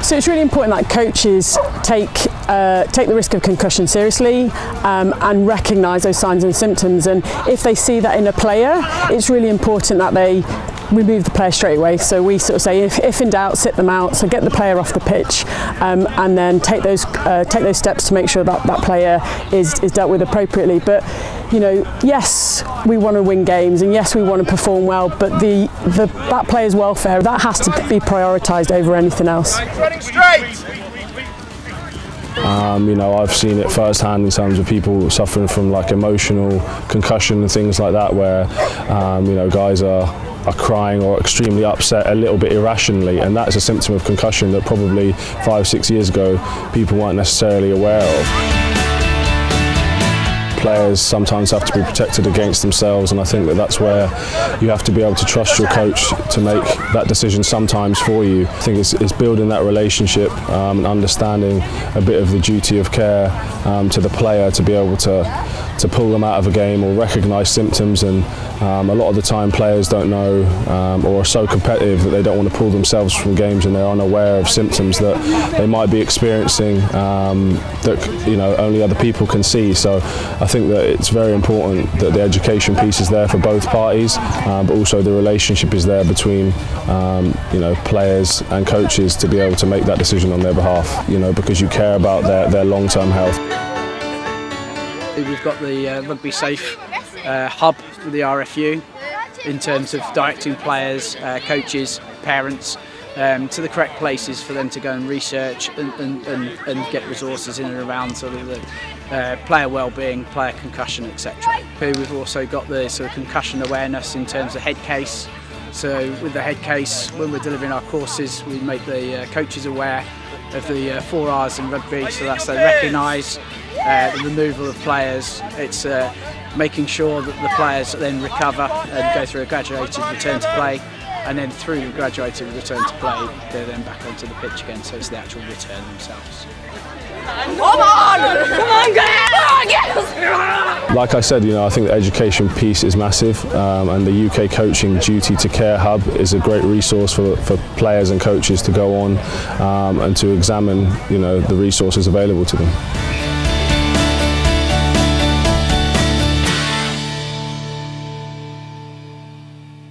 So it's really important that coaches take the risk of concussion seriously and recognise those signs and symptoms, and if they see that in a player, it's really important that they remove the player straight away. So we sort of say, if in doubt, sit them out. So get the player off the pitch, and then take those steps to make sure that that player is dealt with appropriately. But you know, yes, we want to win games, and yes, we want to perform well. But that player's welfare, that has to be prioritised over anything else. Running straight. You know, I've seen it firsthand in terms of people suffering from like emotional concussion and things like that, where you know, guys are crying or extremely upset a little bit irrationally, and that's a symptom of concussion that probably 5-6 years ago people weren't necessarily aware of. Players sometimes have to be protected against themselves, and I think that's where you have to be able to trust your coach to make that decision sometimes for you. I think it's building that relationship and understanding a bit of the duty of care to the player to be able to pull them out of a game or recognise symptoms, and a lot of the time players don't know or are so competitive that they don't want to pull themselves from games, and they're unaware of symptoms that they might be experiencing that, you know, only other people can see. So I think that it's very important that the education piece is there for both parties, but also the relationship is there between you know, players and coaches to be able to make that decision on their behalf, you know, because you care about their long-term health. We've got the Rugby Safe hub with the RFU in terms of directing players, coaches, parents to the correct places for them to go and research and get resources in and around sort of the player well-being, player concussion, etc. We've also got the sort of concussion awareness in terms of head case. So with the head case, when we're delivering our courses, we make the coaches aware of the 4 R's in rugby. So that's they recognise, the removal of players. It's making sure that the players then recover and go through a graduated return to play, and then through the graduated return to play, they're then back onto the pitch again. So it's the actual return themselves. Come on! Come on, get Like I said, you know, I think the education piece is massive, and the UK Coaching Duty to Care Hub is a great resource for players and coaches to go on and to examine, you know, the resources available to them.